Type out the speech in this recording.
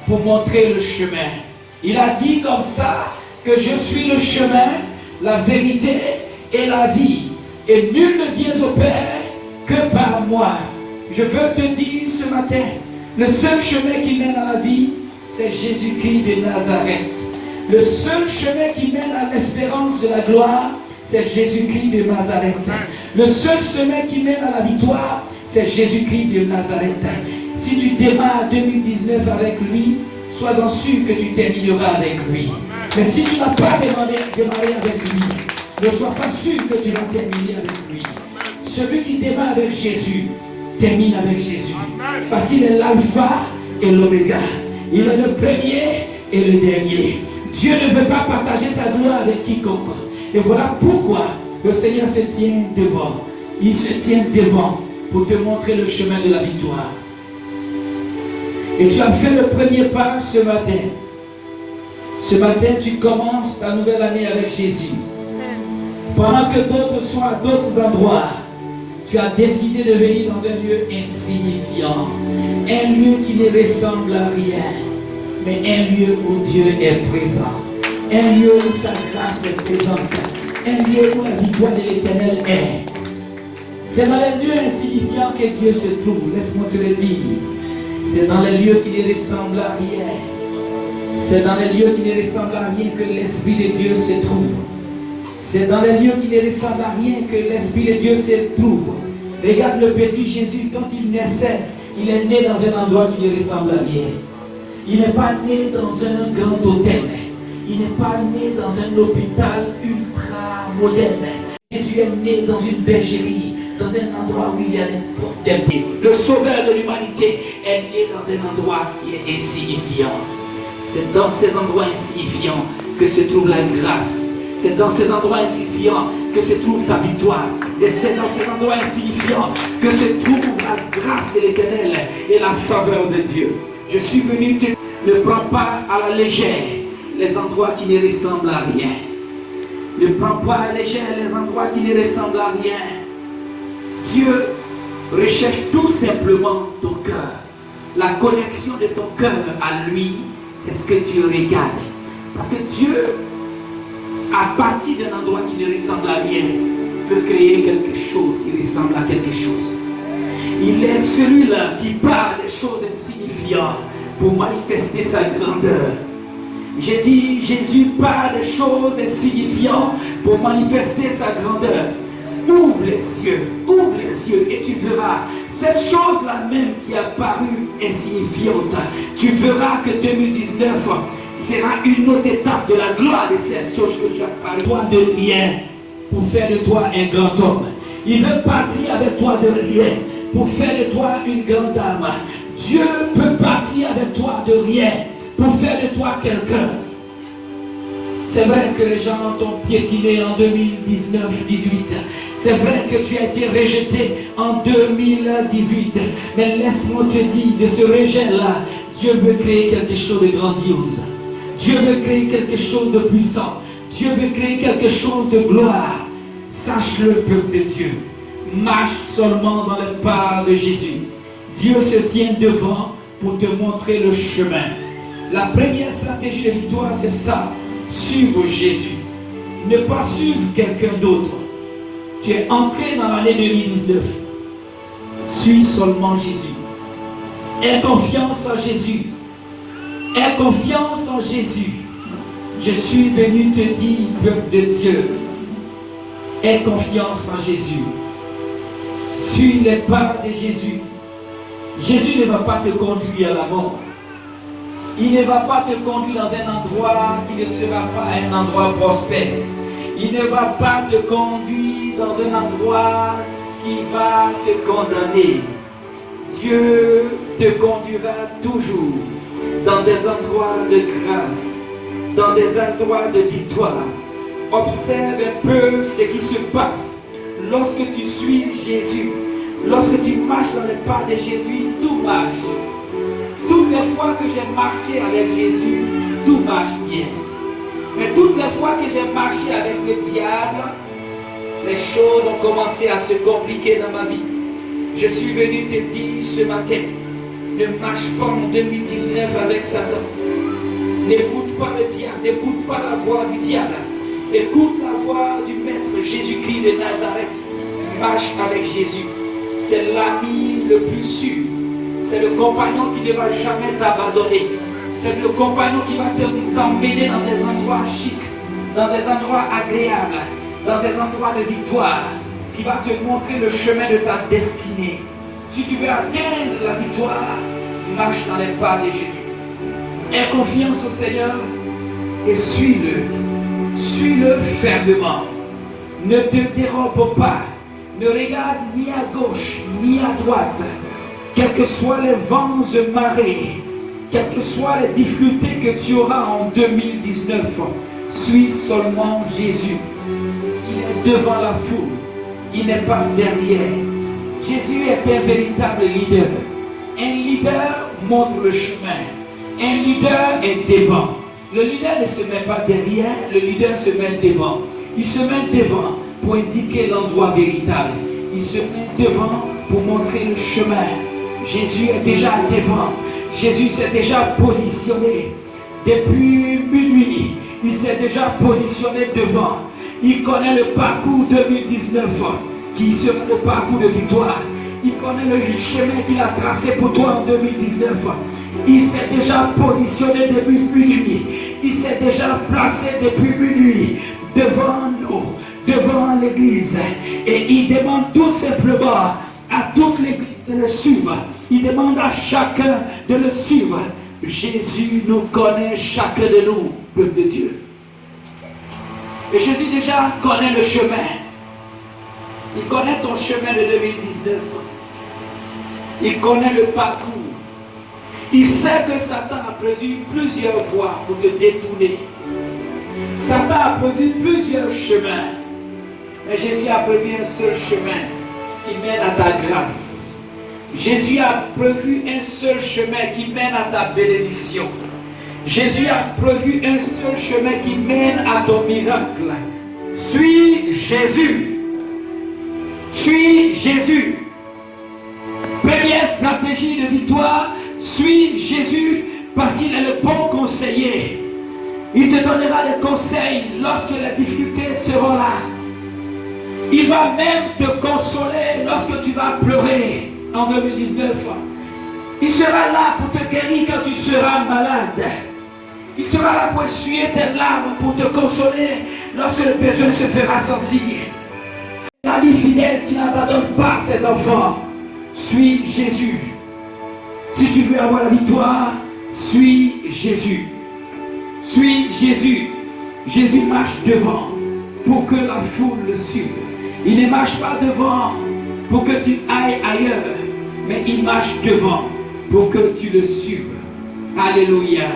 pour montrer le chemin. Il a dit comme ça que je suis le chemin, la vérité et la vie. Et nul ne vient au Père que par moi. Je veux te dire ce matin, le seul chemin qui mène à la vie, c'est Jésus-Christ de Nazareth. Le seul chemin qui mène à l'espérance de la gloire, c'est Jésus-Christ de Nazareth. Le seul chemin qui mène à la victoire, c'est Jésus-Christ de Nazareth. Si tu démarres 2019 avec lui, sois-en sûr que tu termineras avec lui. Mais si tu n'as pas démarré avec lui, ne sois pas sûr que tu vas terminer avec lui. Celui qui démarre avec Jésus, termine avec Jésus. Parce qu'il est l'alpha et l'oméga. Il est le premier et le dernier. Dieu ne veut pas partager sa gloire avec quiconque. Et voilà pourquoi le Seigneur se tient devant. Il se tient devant pour te montrer le chemin de la victoire. Et tu as fait le premier pas ce matin. Ce matin, tu commences ta nouvelle année avec Jésus. Pendant que d'autres sont à d'autres endroits, tu as décidé de venir dans un lieu insignifiant. Un lieu qui ne ressemble à rien. Mais un lieu où Dieu est présent. Un lieu où sa grâce est présente. Un lieu où la victoire de l'Éternel est. C'est dans les lieux insignifiants que Dieu se trouve. Laisse-moi te le dire. C'est dans les lieux qui ne ressemblent à rien. C'est dans les lieux qui ne ressemblent à rien que l'Esprit de Dieu se trouve. C'est dans les lieux qui ne ressemblent à rien que l'Esprit de Dieu se trouve. Regarde le petit Jésus, quand il naissait, il est né dans un endroit qui ne ressemble à rien. Il n'est pas né dans un grand hôtel. Il n'est pas né dans un hôpital ultra moderne. Jésus est né dans une bergerie, dans un endroit où il y a des pieds. Le sauveur de l'humanité est né dans un endroit qui est insignifiant. C'est dans ces endroits insignifiants que se trouve la grâce. C'est dans ces endroits insignifiants que se trouve ta victoire. Et c'est dans ces endroits insignifiants que se trouve la grâce de l'Éternel et la faveur de Dieu. Je suis venu te... Ne prends pas à la légère les endroits qui ne ressemblent à rien. Ne prends pas à la légère les endroits qui ne ressemblent à rien. Dieu recherche tout simplement ton cœur. La connexion de ton cœur à lui, c'est ce que Dieu regarde. Parce que Dieu, à partir d'un endroit qui ne ressemble à rien, peut créer quelque chose qui ressemble à quelque chose. Il est celui-là qui parle des choses insignifiantes pour manifester sa grandeur. J'ai dit, Jésus parle des choses insignifiantes pour manifester sa grandeur. Ouvre les yeux et tu verras cette chose-là même qui a paru insignifiante. Tu verras que 2019 sera une autre étape de la gloire de ces choses que tu as parlé. Toi de rien pour faire de toi un grand homme. Il veut partir avec toi de rien pour faire de toi une grande dame. Dieu peut partir avec toi de rien pour faire de toi quelqu'un. C'est vrai que les gens t'ont piétiné en 2019-18. C'est vrai que tu as été rejeté en 2018. Mais laisse-moi te dire, de ce rejet-là, Dieu veut créer quelque chose de grandiose. Dieu veut créer quelque chose de puissant. Dieu veut créer quelque chose de gloire. Sache-le, peuple de Dieu. Marche seulement dans les pas de Jésus. Dieu se tient devant pour te montrer le chemin. La première stratégie de victoire, c'est ça. Suivre Jésus. Ne pas suivre quelqu'un d'autre. Tu es entré dans l'année 2019. Suis seulement Jésus. Aie confiance en Jésus. Aie confiance en Jésus. Je suis venu te dire, peuple de Dieu, aie confiance en Jésus. Suis les pas de Jésus. Jésus ne va pas te conduire à la mort. Il ne va pas te conduire dans un endroit qui ne sera pas un endroit prospère. Il ne va pas te conduire dans un endroit qui va te condamner. Dieu te conduira toujours dans des endroits de grâce, dans des endroits de victoire. Observe un peu ce qui se passe lorsque tu suis Jésus. Lorsque tu marches dans les pas de Jésus, tout marche. Toutes les fois que j'ai marché avec Jésus, tout marche bien. Mais toutes les fois que j'ai marché avec le diable, les choses ont commencé à se compliquer dans ma vie. Je suis venu te dire ce matin, Ne marche pas en 2019 avec Satan. N'écoute pas le diable, n'écoute pas la voix du diable. Écoute la voix du Maître Jésus-Christ de Nazareth. Marche avec Jésus. C'est l'ami le plus sûr. C'est le compagnon qui ne va jamais t'abandonner. C'est le compagnon qui va t'emmener dans des endroits chics, dans des endroits agréables, dans des endroits de victoire, qui va te montrer le chemin de ta destinée. Si tu veux atteindre la victoire, marche dans les pas de Jésus. Aie confiance au Seigneur et suis-le. Suis-le fermement. Ne te dérobe pas. Ne regarde ni à gauche ni à droite. Quels que soient les vents et marées, quelles que soient les difficultés que tu auras en 2019, suis seulement Jésus. Il est devant la foule. Il n'est pas derrière. Jésus est un véritable leader. Un leader montre le chemin. Un leader est devant. Le leader ne se met pas derrière, le leader se met devant. Il se met devant pour indiquer l'endroit véritable. Il se met devant pour montrer le chemin. Jésus est déjà devant. Jésus s'est déjà positionné. Depuis minuit, il s'est déjà positionné devant. Il connaît le parcours 2019 qui sera le parcours de victoire. Il connaît le chemin qu'il a tracé pour toi en 2019. Il s'est déjà positionné depuis minuit. Il s'est déjà placé depuis minuit devant nous, devant l'église. Et il demande tout simplement à toute l'église de le suivre. Il demande à chacun de le suivre. Jésus nous connaît, chacun de nous, peuple de Dieu. Et Jésus déjà connaît le chemin. Il connaît ton chemin de 2019. Il connaît le parcours. Il sait que Satan a prévu plusieurs voies pour te détourner. Satan a prévu plusieurs chemins. Mais Jésus a prévu un seul chemin qui mène à ta grâce. Jésus a prévu un seul chemin qui mène à ta bénédiction. Jésus a prévu un seul chemin qui mène à ton miracle. Suis Jésus. Suis Jésus. Première stratégie de victoire, suis Jésus parce qu'il est le bon conseiller. Il te donnera des conseils lorsque les difficultés seront là. Il va même te consoler lorsque tu vas pleurer en 2019. Il sera là pour te guérir quand tu seras malade. Il sera là pour essuyer tes larmes, pour te consoler lorsque le besoin se fera sentir. C'est l'ami fidèle qui n'abandonne pas ses enfants. Suis Jésus. Si tu veux avoir la victoire, suis Jésus. Suis Jésus. Jésus marche devant pour que la foule le suive. Il ne marche pas devant pour que tu ailles ailleurs, mais il marche devant pour que tu le suives. Alléluia.